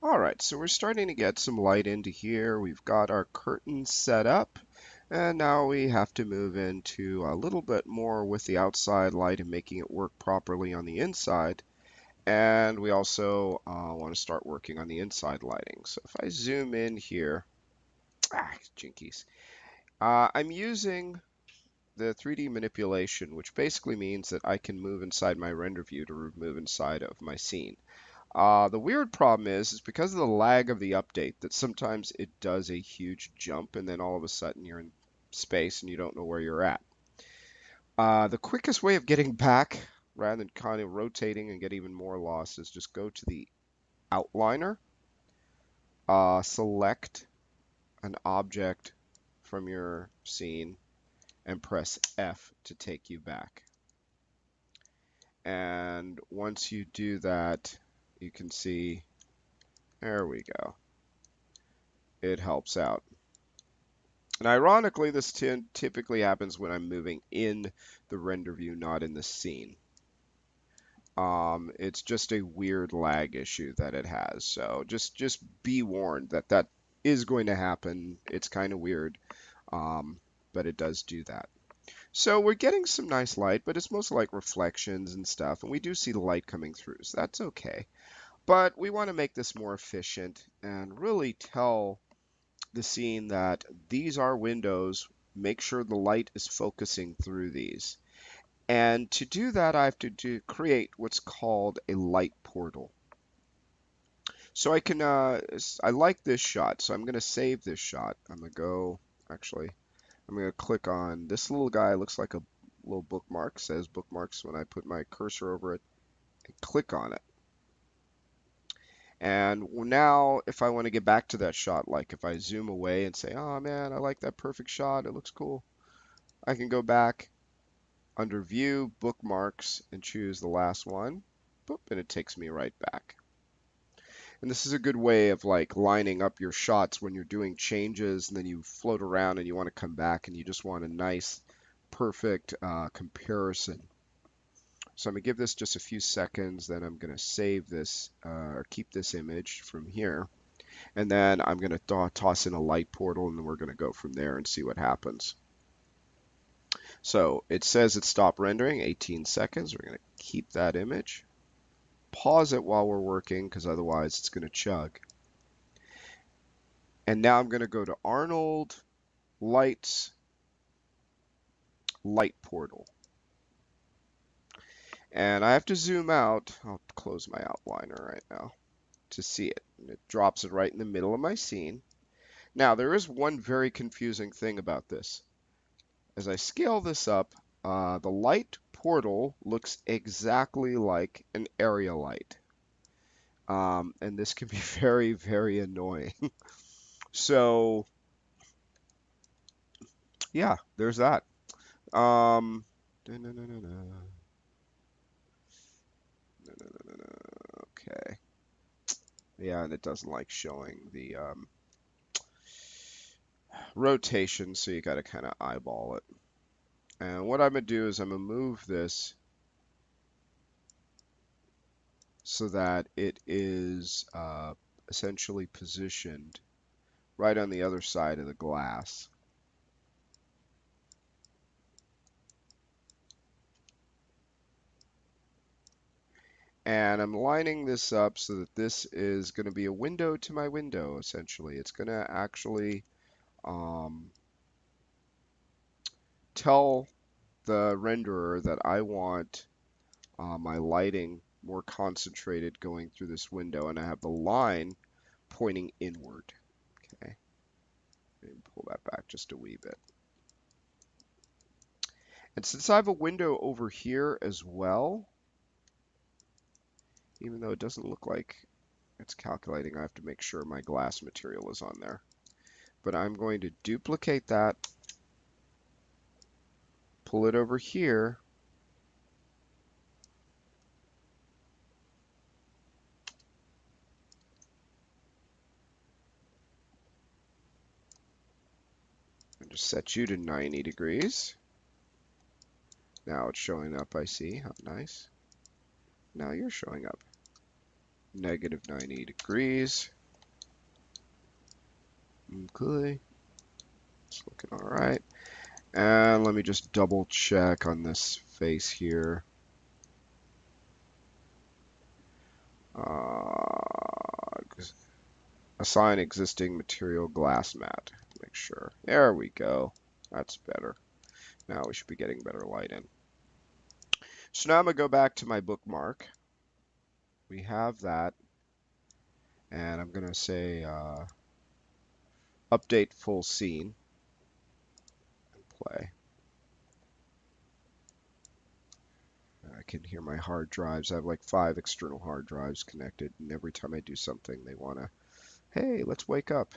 All right, so we're starting to get some light into here. We've got our curtains set up, and now we have to move into a little bit more with the outside light and making it work properly on the inside. And we also want to start working on the inside lighting. So if I zoom in here, jinkies. I'm using the 3D manipulation, which basically means that I can move inside my render view to move inside of my scene. The weird problem is because of the lag of the update that sometimes it does a huge jump and then all of a sudden you're in space and you don't know where you're at. The quickest way of getting back, rather than kind of rotating and get even more lost, is just go to the outliner, select an object from your scene, and press F to take you back. And once you do that, you can see, there we go. It helps out. And ironically, this typically happens when I'm moving in the render view, not in the scene. It's just a weird lag issue that it has. So just be warned that that is going to happen. It's kind of weird, but it does do that. So we're getting some nice light, but it's mostly like reflections and stuff. And we do see the light coming through, so that's okay. But we want to make this more efficient and really tell the scene that these are windows. Make sure the light is focusing through these. And to do that, I have to create what's called a light portal. So I can, I like this shot, so I'm going to save this shot. I'm going to go, actually, I'm going to click on this little guy. Looks like a little bookmark, says bookmarks when I put my cursor over it, and click on it. And now, if I want to get back to that shot, like if I zoom away and say, oh man, I like that perfect shot, it looks cool, I can go back under View, Bookmarks, and choose the last one, boop, and it takes me right back. And this is a good way of like lining up your shots when you're doing changes and then you float around and you want to come back and you just want a nice, perfect comparison. So I'm going to give this just a few seconds, then I'm going to save this or keep this image from here. And then I'm going to toss in a light portal and then we're going to go from there and see what happens. So it says it stopped rendering, 18 seconds. We're going to keep that image. Pause it while we're working because otherwise it's going to chug. And now I'm going to go to Arnold, Lights, Light Portal. And I have to zoom out. I'll close my outliner right now to see it. And it drops it right in the middle of my scene. Now, there is one very confusing thing about this. As I scale this up, the light portal looks exactly like an area light. And this can be very, very annoying. So, yeah, there's that. Okay. Yeah, and it doesn't like showing the rotation, so you got to kind of eyeball it. And what I'm going to do is I'm going to move this so that it is essentially positioned right on the other side of the glass. And I'm lining this up so that this is going to be a window to my window, essentially. It's going to actually tell the renderer that I want my lighting more concentrated going through this window, and I have the line pointing inward. Okay, pull that back just a wee bit. And since I have a window over here as well, even though it doesn't look like it's calculating, I have to make sure my glass material is on there. But I'm going to duplicate that, pull it over here, and just set you to 90 degrees. Now it's showing up, I see. How nice. Now you're showing up. negative 90 degrees. Okay, it's looking all right. And let me just double check on this face here. Assign existing material glass mat. Make sure. There we go. That's better. Now we should be getting better light in. So now I'm going to go back to my bookmark. We have that. And I'm going to say update full scene and play. I can hear my hard drives. I have like 5 external hard drives connected, and every time I do something, they want to, hey, let's wake up.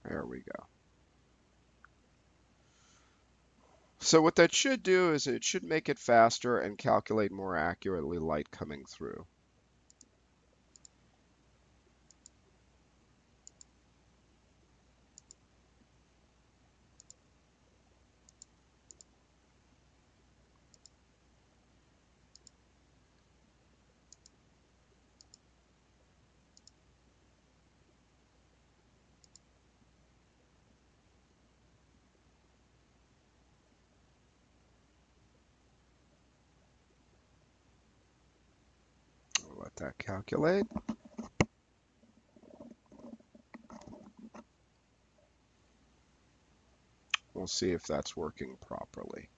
There we go. So what that should do is it should make it faster and calculate more accurately light coming through. I'll let that calculate. We'll see if that's working properly.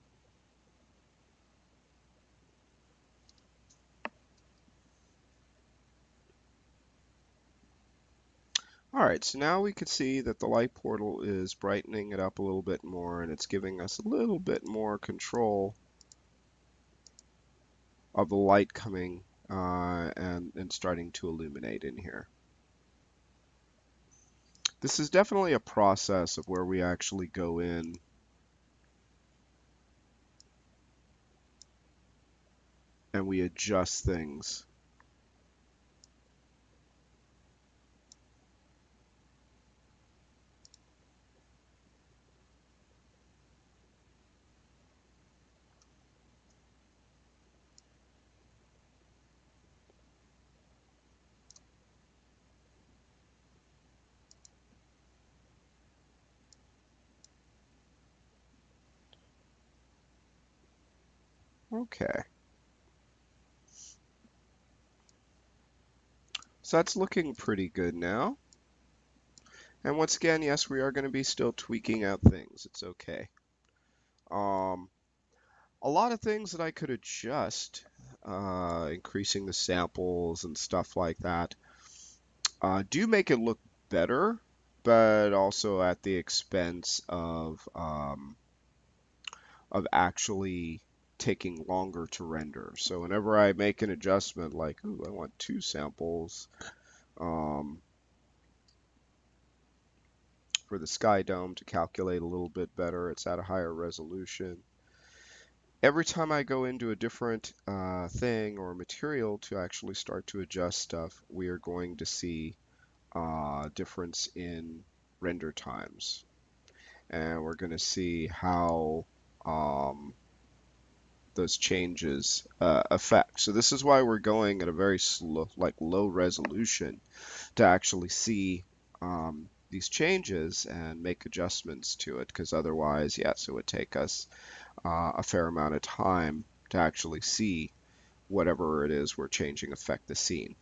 All right, so now we can see that the light portal is brightening it up a little bit more, and it's giving us a little bit more control of the light coming and starting to illuminate in here. This is definitely a process of where we actually go in and we adjust things. Okay. So that's looking pretty good now. And once again, yes, we are going to be still tweaking out things. It's okay. A lot of things that I could adjust, increasing the samples and stuff like that, do make it look better, but also at the expense of actually taking longer to render. So whenever I make an adjustment, like, ooh, I want 2 samples for the sky dome to calculate a little bit better, it's at a higher resolution. Every time I go into a different thing or material to actually start to adjust stuff, we are going to see difference in render times. And we're going to see how those changes affect. So this is why we're going at a very slow, like low resolution to actually see these changes and make adjustments to it, because otherwise, yes, it would take us a fair amount of time to actually see whatever it is we're changing affect the scene.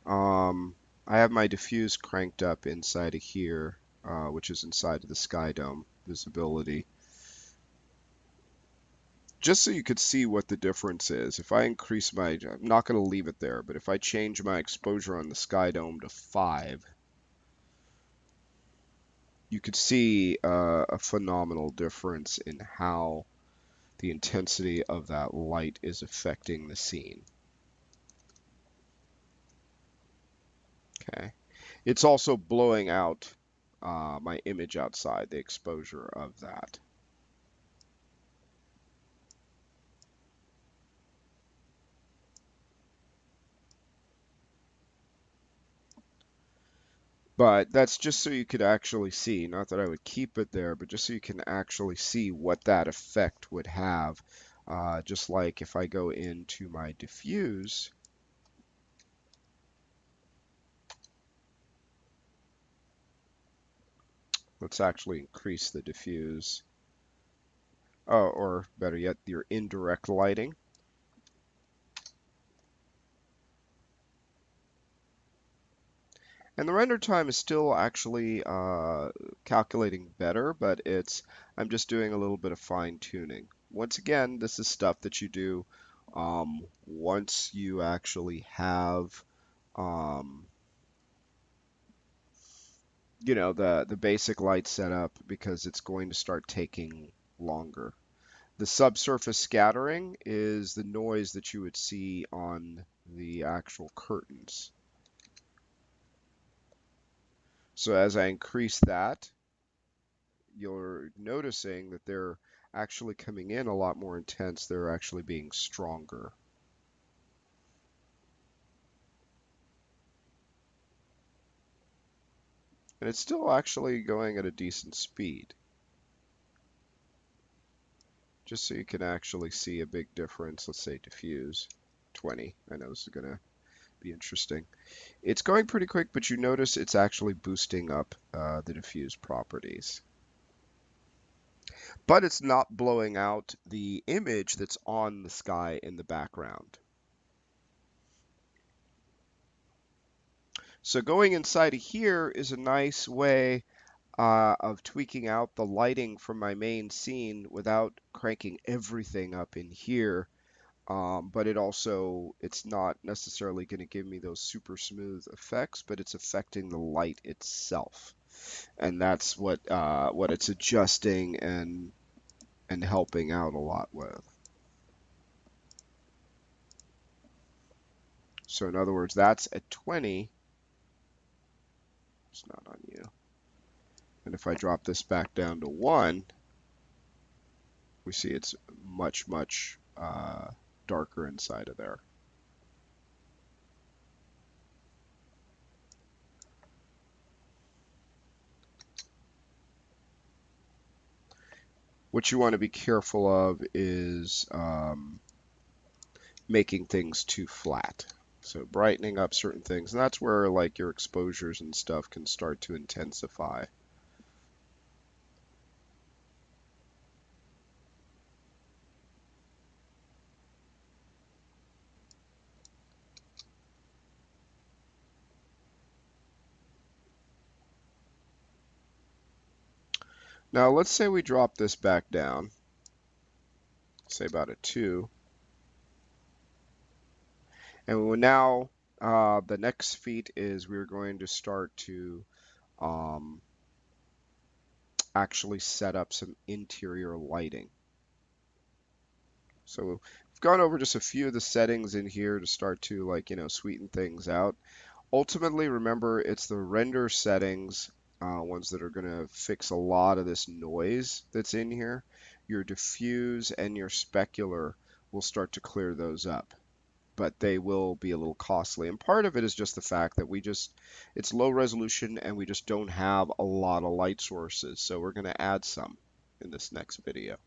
I have my diffuse cranked up inside of here, which is inside of the sky dome visibility, just so you could see what the difference is. If I increase my, I'm not going to leave it there, but if I change my exposure on the sky dome to 5, you could see a phenomenal difference in how the intensity of that light is affecting the scene. Okay. It's also blowing out my image outside, the exposure of that. But that's just so you could actually see, not that I would keep it there, but just so you can actually see what that effect would have. Just like if I go into my diffuse, let's actually increase the diffuse. Oh, or better yet, your indirect lighting. And the render time is still actually calculating better, but I'm just doing a little bit of fine tuning. Once again, this is stuff that you do once you actually have um, the basic light setup, because it's going to start taking longer. The subsurface scattering is the noise that you would see on the actual curtains. So as I increase that, you're noticing that they're actually coming in a lot more intense. They're actually being stronger. And it's still actually going at a decent speed, just so you can actually see a big difference. Let's say diffuse 20. I know this is going to be interesting. It's going pretty quick, but you notice it's actually boosting up the diffuse properties. But it's not blowing out the image that's on the sky in the background. So going inside of here is a nice way of tweaking out the lighting from my main scene without cranking everything up in here. But it's not necessarily going to give me those super smooth effects, but it's affecting the light itself. And that's what it's adjusting and helping out a lot with. So in other words, that's at 20. It's not on you. And if I drop this back down to 1, we see it's much, much darker inside of there. What you want to be careful of is making things too flat. So brightening up certain things, and that's where like your exposures and stuff can start to intensify. Now let's say we drop this back down, say about a 2, and now the next feat is we're going to start to um, actually set up some interior lighting. So we've gone over just a few of the settings in here to start to sweeten things out. Ultimately, remember, it's the render settings, ones that are going to fix a lot of this noise that's in here. Your diffuse and your specular will start to clear those up, but they will be a little costly. And part of it is just the fact that it's low resolution and we just don't have a lot of light sources. So we're going to add some in this next video.